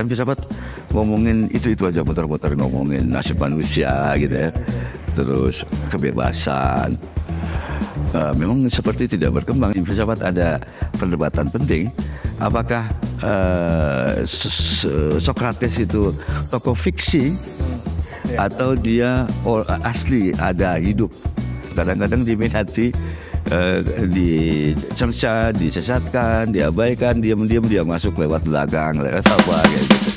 Kan filsafat ngomongin itu aja, muter-muter ngomongin nasib manusia gitu ya, terus kebebasan. Memang seperti tidak berkembang. Di filsafat ada perdebatan penting. Apakah Socrates itu tokoh fiksi atau dia asli ada hidup? Kadang-kadang diminati, dicerca, disesatkan, diabaikan, diam-diam dia masuk lewat belakang, lewat apa kayak gitu.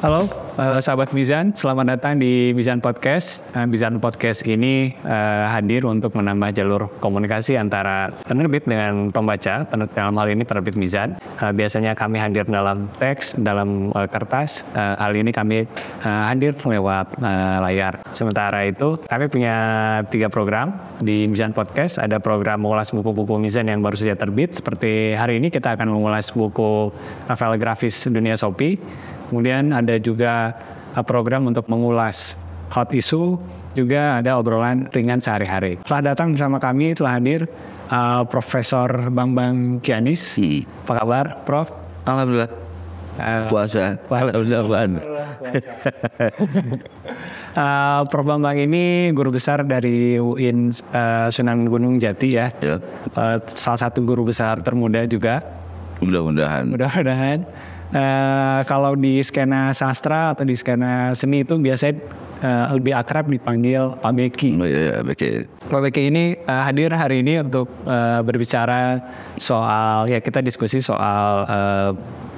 Halo sahabat Mizan, selamat datang di Mizan Podcast. Mizan Podcast ini hadir untuk menambah jalur komunikasi antara penerbit dengan pembaca. Dalam hal ini penerbit Mizan. Biasanya kami hadir dalam teks, dalam kertas. Kali ini kami hadir lewat layar. Sementara itu kami punya 3 program di Mizan Podcast. Ada program mengulas buku-buku Mizan yang baru saja terbit. Seperti hari ini kita akan mengulas buku novel grafis Dunia Sophie. Kemudian ada juga program untuk mengulas hot issue, juga ada obrolan ringan sehari-hari. Telah datang bersama kami, telah hadir Profesor Bambang Kianis. Apa kabar, Prof? Alhamdulillah. Puasa. Alhamdulillah. Prof Bambang ini guru besar dari UIN Sunan Gunung Jati ya. Salah satu guru besar termuda juga. Mudah-mudahan. Kalau di skena sastra atau di skena seni itu biasanya lebih akrab dipanggil Pak Beki. Beki. Pak Beki ini hadir hari ini untuk berbicara soal, ya kita diskusi soal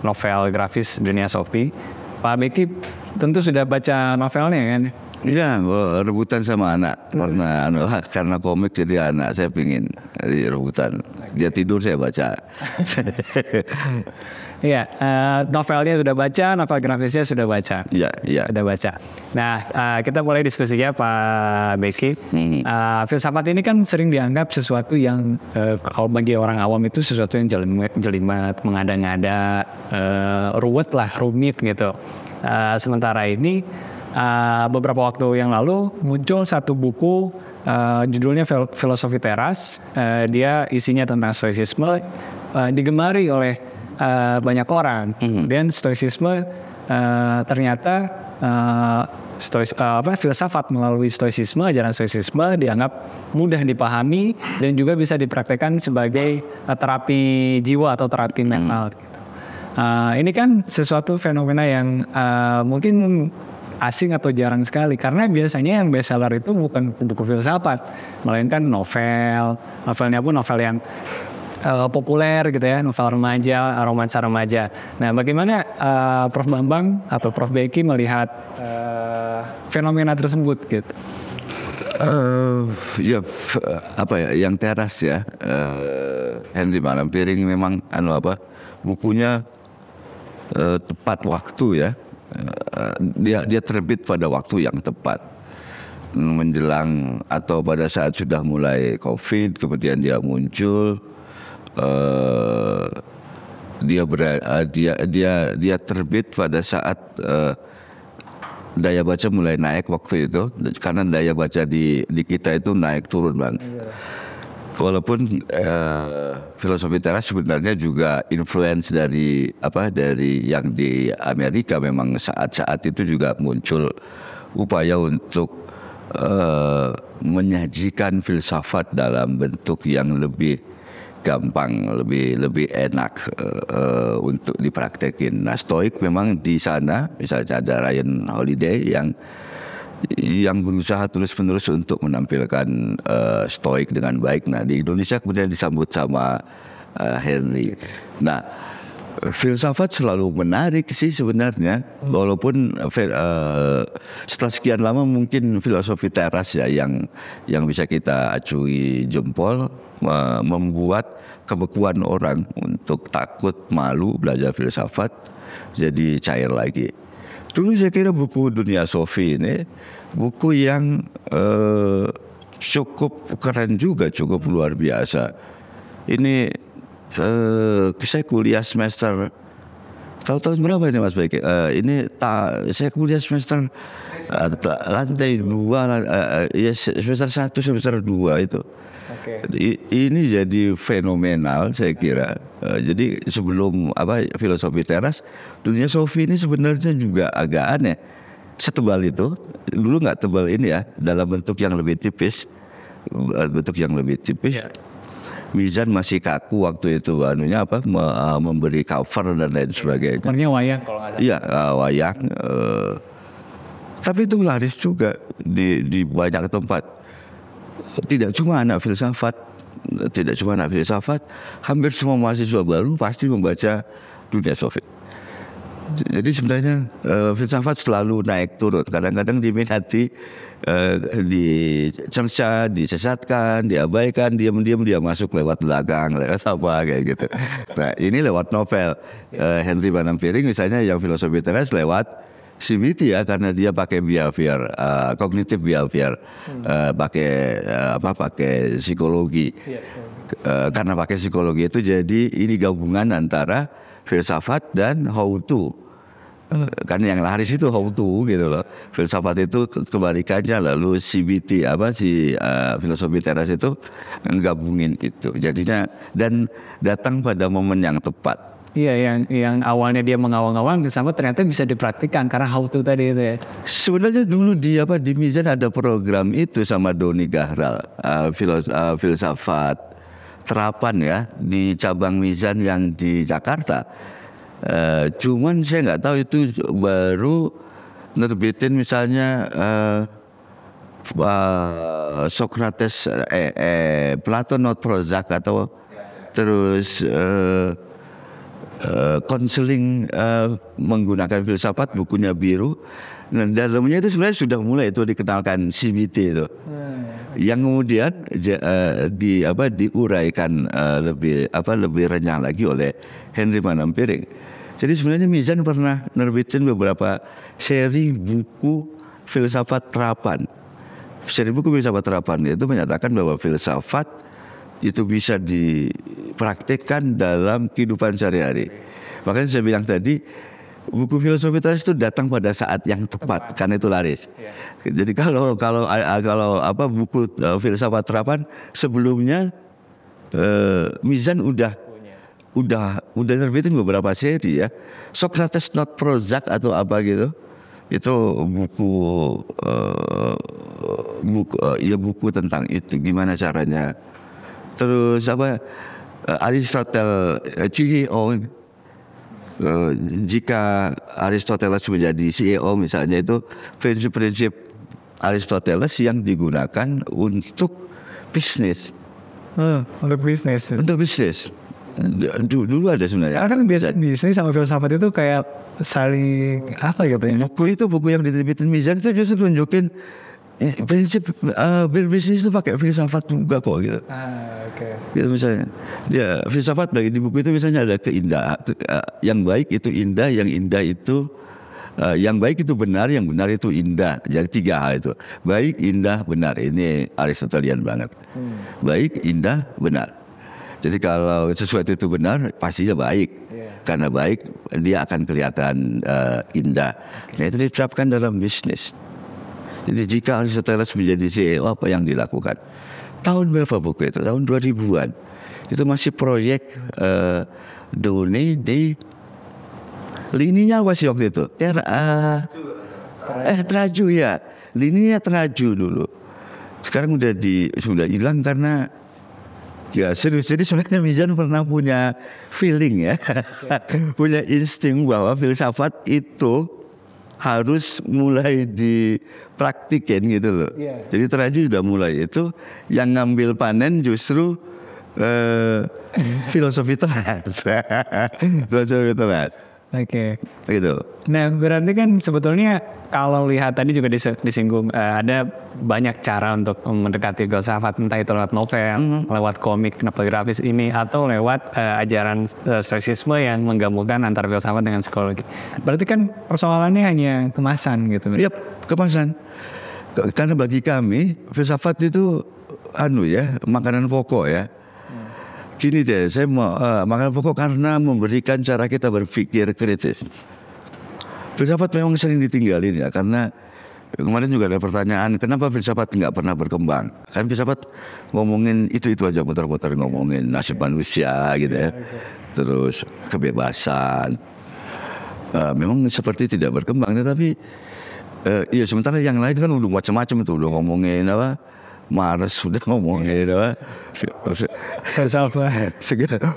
novel grafis Dunia Sophie. Pak Beki tentu sudah baca novelnya kan? Iya, rebutan sama anak. Karena komik jadi anak saya pingin rebutan. Dia tidur saya baca. Iya, novelnya sudah baca, novel grafisnya sudah baca. Iya. Sudah baca. Nah, kita mulai diskusinya Pak Beki. Filsafat ini kan sering dianggap sesuatu yang kalau bagi orang awam itu sesuatu yang jelimet, mengada-ngada, rumit gitu. Sementara ini beberapa waktu yang lalu muncul satu buku judulnya Filosofi Teras. Dia isinya tentang stoicisme, digemari oleh banyak orang. Dan stoicisme ternyata filsafat melalui stoicisme, ajaran stoicisme dianggap mudah dipahami dan juga bisa dipraktekkan sebagai terapi jiwa atau terapi mental. Ini kan sesuatu fenomena yang mungkin asing atau jarang sekali, karena biasanya yang bestseller itu bukan buku filsafat, melainkan novelnya pun novel yang populer gitu ya, novel remaja, romansa remaja. Nah, bagaimana Prof Bambang atau Prof Beki melihat fenomena tersebut gitu? Yang teras ya, Henry Malampiring memang bukunya tepat waktu ya. Dia terbit pada waktu yang tepat, menjelang atau pada saat sudah mulai COVID, kemudian dia muncul. Dia terbit pada saat daya baca mulai naik waktu itu, karena daya baca di kita itu naik turun bang. Walaupun filosofi teras sebenarnya juga influence dari yang di Amerika. Memang saat-saat itu juga muncul upaya untuk menyajikan filsafat dalam bentuk yang lebih gampang, lebih enak untuk dipraktekin. Nah, Stoik memang di sana, misalnya ada Ryan Holiday yang berusaha terus-menerus untuk menampilkan Stoik dengan baik. Nah, di Indonesia kemudian disambut sama Henry. Nah, filsafat selalu menarik sih sebenarnya, walaupun setelah sekian lama mungkin filosofi teras ya yang bisa kita acungi jempol, membuat kebekuan orang untuk takut, malu belajar filsafat jadi cair lagi. Dulu saya kira buku Dunia Sophie ini buku yang cukup keren juga, cukup luar biasa. Ini saya kuliah semester Tahun berapa ini Mas Baik? Ini saya kuliah semester lantai 2, ya semester 1 semester 2 itu. Ini jadi fenomenal saya kira. Jadi sebelum filosofi teras, dunia sofi ini sebenarnya juga agak aneh. Setebal itu, dulu nggak tebal ini ya, dalam bentuk yang lebih tipis. Mizan masih kaku waktu itu, memberi cover dan lain sebagainya. Warnanya wayang kalau nggak salah. Iya, wayang. Tapi itu laris juga di banyak tempat. Tidak cuma anak filsafat, hampir semua mahasiswa baru pasti membaca dunia sofi. Jadi sebenarnya filsafat selalu naik turun. Kadang-kadang diminati, dicerca, disesatkan, diabaikan, diam-diam dia masuk lewat belakang, lewat apa kayak gitu. Nah ini lewat novel Henry Manampiring misalnya yang filosofi teras lewat CBT ya, karena dia pakai behavior, cognitive behavior, pakai psikologi. Karena pakai psikologi itu jadi ini gabungan antara filsafat dan how to. Kan yang laris itu how to gitu loh. Filsafat itu kebalikannya, lalu CBT filosofi teras itu gabungin gitu. Jadinya dan datang pada momen yang tepat. Iya, yang awalnya dia mengawang-awang sama ternyata bisa dipraktikkan karena how to tadi itu ya. Sebenarnya dulu di Mizan ada program itu sama Doni Gahral, filsafat terapan ya di cabang Mizan yang di Jakarta. Cuman saya nggak tahu itu baru nerbitin misalnya Socrates, Plato not Prozac atau terus konseling menggunakan filsafat, bukunya biru. Nah, dalamnya itu sebenarnya sudah mulai itu dikenalkan CBT itu. Yang kemudian diuraikan lebih renyah lagi oleh Henry Manampiring. Jadi sebenarnya Mizan pernah nerbitin beberapa seri buku filsafat terapan. Seri buku filsafat terapan itu menyatakan bahwa filsafat itu bisa dipraktikkan dalam kehidupan sehari-hari. Makanya saya bilang tadi, buku filosofi teras itu datang pada saat yang tepat. Karena itu laris. Jadi kalau buku filsafat terapan sebelumnya Mizan udah nerbitin beberapa seri ya. Socrates not Prozac atau apa gitu. Itu buku tentang itu, gimana caranya. Terus Aristoteles CEO, jika Aristoteles menjadi CEO misalnya, itu prinsip-prinsip Aristoteles yang digunakan untuk bisnis. Untuk bisnis. Dulu ada sebenarnya. Karena kan biasa bisnis sama filsafat itu kayak saling apa gitu ya. Buku yang diterbitin Mizan itu justru tunjukin prinsip berbisnis itu pakai filsafat juga kok gitu. Gitu misalnya. Dia filsafat bagi di buku itu misalnya ada keindahan, yang baik itu indah, yang indah itu yang baik itu benar, yang benar itu indah. Jadi 3 hal itu. Baik, indah, benar. Ini Aristotelian banget. Baik, indah, benar. Jadi kalau sesuatu itu benar, pastinya baik. Karena baik, dia akan kelihatan indah. Nah itu diterapkan dalam bisnis. Jadi jika Aristoteles menjadi CEO, apa yang dilakukan? Tahun berapa buku itu? Tahun 2000-an. Itu masih proyek Doni di lininya apa sih waktu itu? Teraju ya. Lininya teraju dulu. Sekarang sudah hilang karena ya serius. Jadi sebenarnya Mizan pernah punya feeling ya. Punya insting bahwa filsafat itu harus mulai dipraktikin gitu loh. Jadi teraju sudah mulai itu, yang ngambil panen justru filosofi teras. Filosofi teras. Gitu. Nah berarti kan sebetulnya kalau lihat tadi juga disinggung ada banyak cara untuk mendekati filsafat, entah itu lewat novel, lewat komik grafis ini, atau lewat ajaran stoicisme yang menggabungkan antara filsafat dengan psikologi. Berarti kan persoalannya hanya kemasan gitu. Iya, kemasan. Karena bagi kami filsafat itu makanan pokok ya. Gini deh, saya mau makna pokok karena memberikan cara kita berpikir kritis. Filsafat memang sering ditinggalin ya, karena kemarin juga ada pertanyaan, kenapa filsafat nggak pernah berkembang? Kan filsafat ngomongin itu aja, muter-muter ngomongin nasib manusia gitu ya, terus kebebasan. Memang seperti tidak berkembang, tetapi ya sementara yang lain kan udah macam-macam itu, udah ngomongin apa, Mars sudah ngomongin apa,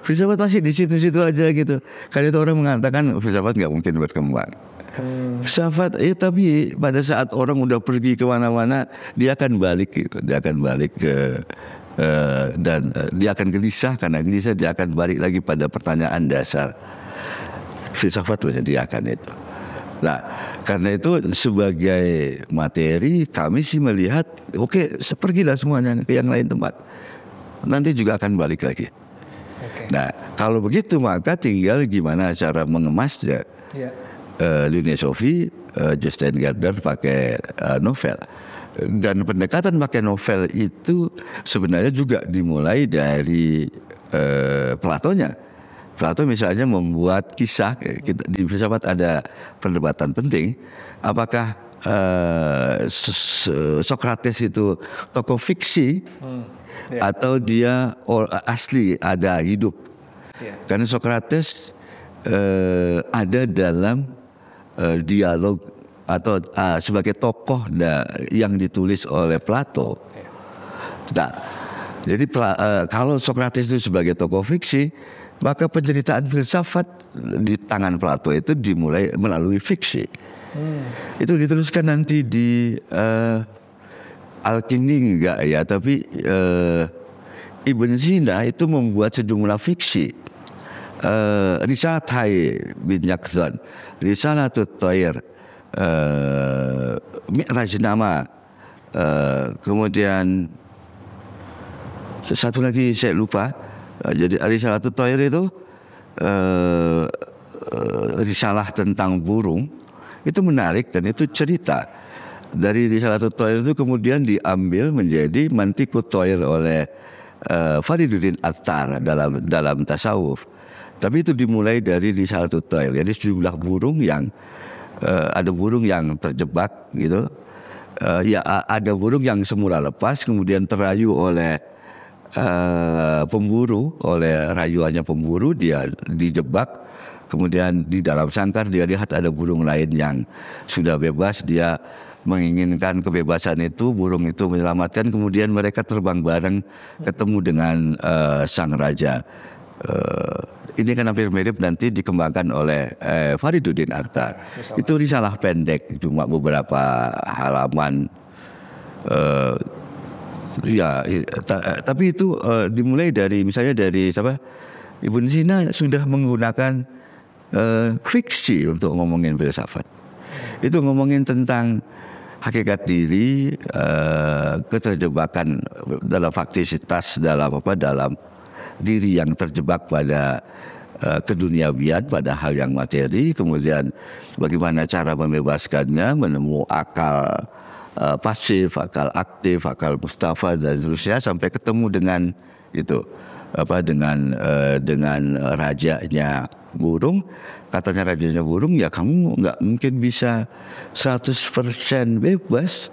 filsafat masih di situ-situ aja gitu. Karena itu orang mengatakan filsafat nggak mungkin berkembang. Filsafat, tapi pada saat orang udah pergi ke mana-mana, dia akan balik gitu. Dia akan balik ke dan dia akan gelisah, karena gelisah dia akan balik lagi pada pertanyaan dasar. Filsafat menyediakan itu. Nah, karena itu sebagai materi kami sih melihat, oke, pergilah semuanya ke yang lain tempat. Nanti juga akan balik lagi. Nah, kalau begitu maka tinggal gimana cara mengemasnya. Linnea Sophie, Justin Gardner pakai novel. Dan pendekatan pakai novel itu sebenarnya juga dimulai dari Platonya. Plato misalnya membuat kisah, di filsafat ada perdebatan penting, apakah Socrates itu tokoh fiksi atau dia asli, ada hidup. Karena Socrates ada dalam dialog atau sebagai tokoh yang ditulis oleh Plato. Nah, jadi kalau Socrates itu sebagai tokoh fiksi, maka penceritaan filsafat di tangan Plato itu dimulai melalui fiksi. Itu dituliskan nanti di Al-Kindi enggak ya, tapi Ibn Sina itu membuat sejumlah fiksi. Risalah Hai bin Yaqzan, Risalah Tut-Thair, Mi'raj Nama, kemudian satu lagi saya lupa. Jadi Risalah Tut-Thair itu risalah tentang burung, itu menarik dan itu cerita. Dari Risalah Tut-Thair itu kemudian diambil menjadi Mantiqut Thair oleh Fariduddin Attar dalam tasawuf. Tapi itu dimulai dari Risalah Tut-Thair. Jadi sejumlah burung yang ada burung yang terjebak gitu. Ya ada burung yang semula lepas kemudian terayu oleh pemburu, oleh rayuannya pemburu, dia dijebak, kemudian di dalam sangkar dia lihat ada burung lain yang sudah bebas, dia menginginkan kebebasan itu, burung itu menyelamatkan, kemudian mereka terbang bareng ketemu dengan sang raja. Ini kan hampir mirip nanti dikembangkan oleh Fariduddin Attar. Itu risalah pendek, cuma beberapa halaman. Tapi itu dimulai dari misalnya dari Ibn Sina sudah menggunakan fiksi untuk ngomongin filsafat. Itu ngomongin tentang hakikat diri, keterjebakan dalam faktisitas, dalam diri yang terjebak pada keduniawian, pada hal yang materi, kemudian bagaimana cara membebaskannya, menemukan akal pasif, akal aktif, akal mustafa dan seterusnya sampai ketemu dengan itu dengan rajanya burung. Katanya rajanya burung, ya kamu nggak mungkin bisa 100% bebas.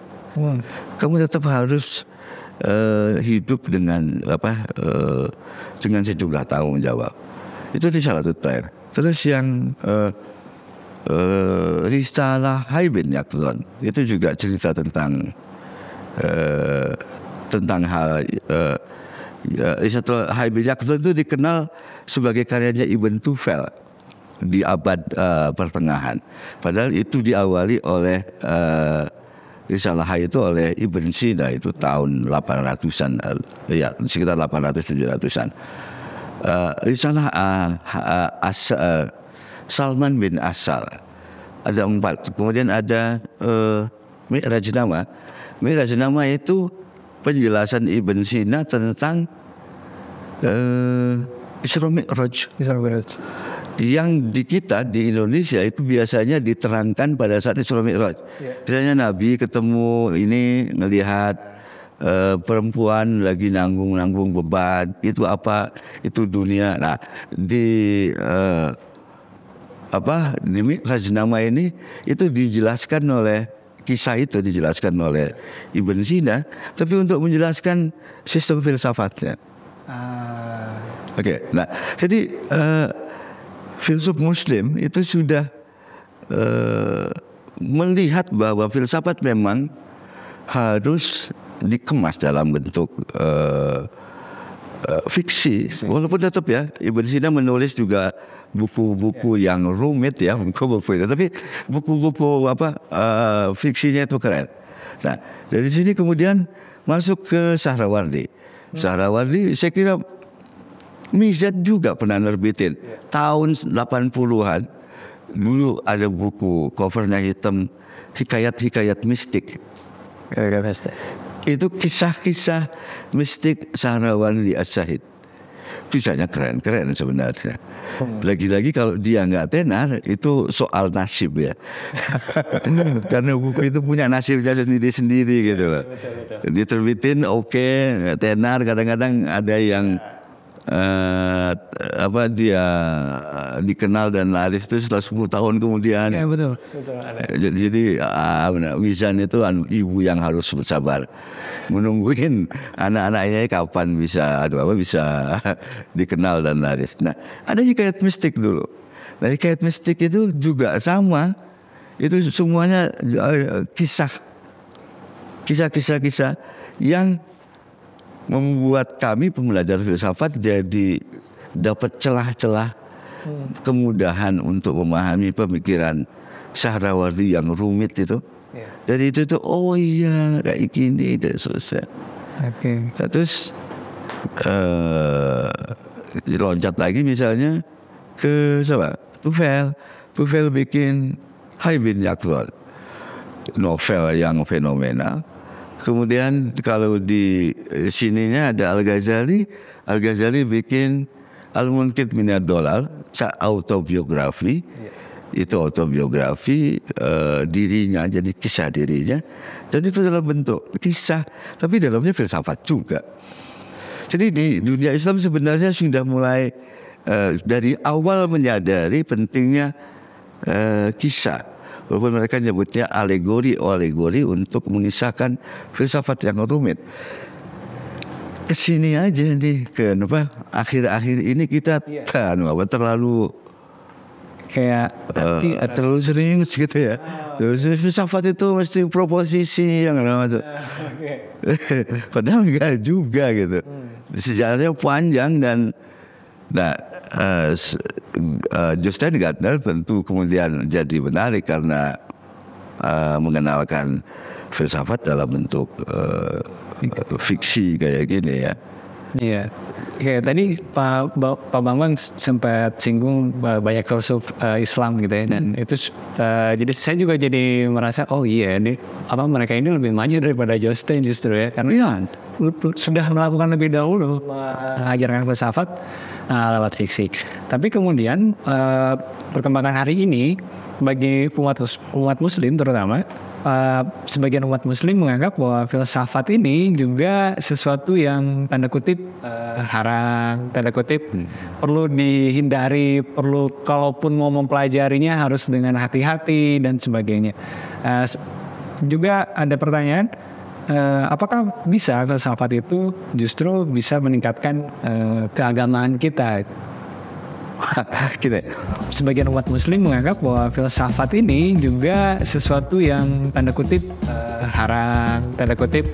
Kamu tetap harus hidup dengan dengan sejumlah tanggung jawab. Itu Risalah Tut-Thair. Terus yang Risalah Hai bin Yaqzan itu juga cerita tentang hal Risalah Hai bin Yaqzan itu dikenal sebagai karyanya Ibn Tufel di abad pertengahan. Padahal itu diawali oleh Risalah Hai itu oleh Ibn Sina, itu tahun 800-an, ya sekitar 800-700-an. Risalah Salman bin Asal ada 4. Kemudian ada Mi'raj Nama. Mi'raj Nama itu penjelasan Ibn Sina tentang Isra Mi'raj. Yang di kita di Indonesia itu biasanya diterangkan pada saat Isra Mi'raj. Biasanya Nabi ketemu ini ngelihat perempuan lagi nanggung beban, itu apa? Itu dunia. Nah, di Raznama ini itu dijelaskan oleh kisah itu dijelaskan oleh Ibn Sina, tapi untuk menjelaskan sistem filsafatnya. Oke, nah jadi filsuf Muslim itu sudah melihat bahwa filsafat memang harus dikemas dalam bentuk fiksi, walaupun tetap ya Ibn Sina menulis juga buku-buku yang rumit ya, buku-buku itu, tapi buku-buku fiksinya itu keren. Nah, dari sini kemudian masuk ke Sahrawardi. Sahrawardi saya kira Mizan juga pernah nerbitin tahun 80-an. Dulu ada buku covernya hitam, hikayat-hikayat mistik. Itu kisah-kisah mistik Sahrawardi As-Syahid. Kisahnya keren-keren sebenarnya. Lagi-lagi kalau dia nggak tenar, itu soal nasib ya. Karena buku itu punya nasibnya sendiri-sendiri gitu loh. Diterbitin oke, tenar, kadang-kadang ada yang dia dikenal dan laris itu setelah 10 tahun kemudian. Ya betul. Jadi Mizan itu ibu yang harus bersabar menungguin anak-anaknya kapan bisa dikenal dan laris. Nah, ada hikayat mistik dulu. Nah, hikayat mistik itu juga sama. Itu semuanya kisah yang membuat kami pembelajar filsafat jadi dapat celah-celah kemudahan untuk memahami pemikiran Sahrawardi yang rumit itu. Jadi itu oh iya kayak gini dan selesai. Terus loncat lagi misalnya ke siapa? Tufel bikin Hai bin Yaqzan, novel yang fenomenal. Kemudian kalau di sininya ada Al-Ghazali bikin Al-Munqidh Minad Dhalal, autobiografi. Itu autobiografi dirinya, jadi kisah dirinya. Dan itu dalam bentuk kisah, tapi dalamnya filsafat juga. Jadi di dunia Islam sebenarnya sudah mulai dari awal menyadari pentingnya kisah. Walaupun mereka nyebutnya alegori untuk mengisahkan filsafat yang rumit. Kesini aja nih akhir-akhir ini kita terlalu kayak terlalu serius gitu ya. Terus filsafat itu mesti proposisi yang itu. Padahal enggak juga gitu. Sejarahnya panjang dan Jostein Gaarder tentu kemudian jadi menarik karena mengenalkan filsafat dalam bentuk fiksi kayak gini ya. Iya. Kayak tadi Pak Bambang sempat singgung banyak filsuf Islam gitu ya, dan itu jadi saya juga jadi merasa mereka ini lebih maju daripada Jostein justru ya, karena sudah melakukan lebih dahulu mengajarkan filsafat lewat fiksi. Tapi kemudian perkembangan hari ini bagi umat Muslim terutama, sebagian umat Muslim menganggap bahwa filsafat ini juga sesuatu yang tanda kutip haram, tanda kutip perlu dihindari, perlu kalaupun mau mempelajarinya harus dengan hati-hati dan sebagainya. Juga ada pertanyaan, apakah bisa filsafat itu justru bisa meningkatkan keagamaan kita? Sebagian umat Muslim menganggap bahwa filsafat ini juga sesuatu yang tanda kutip haram, tanda kutip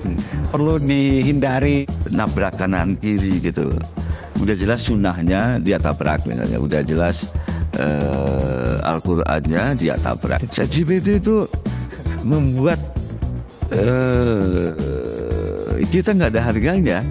perlu dihindari. Nabrak kanan kiri gitu. Udah jelas sunnahnya dia tabrak misalnya, udah jelas Al-Qur'annya dia tabrak. ChatGPT itu membuat kita nggak ada harganya.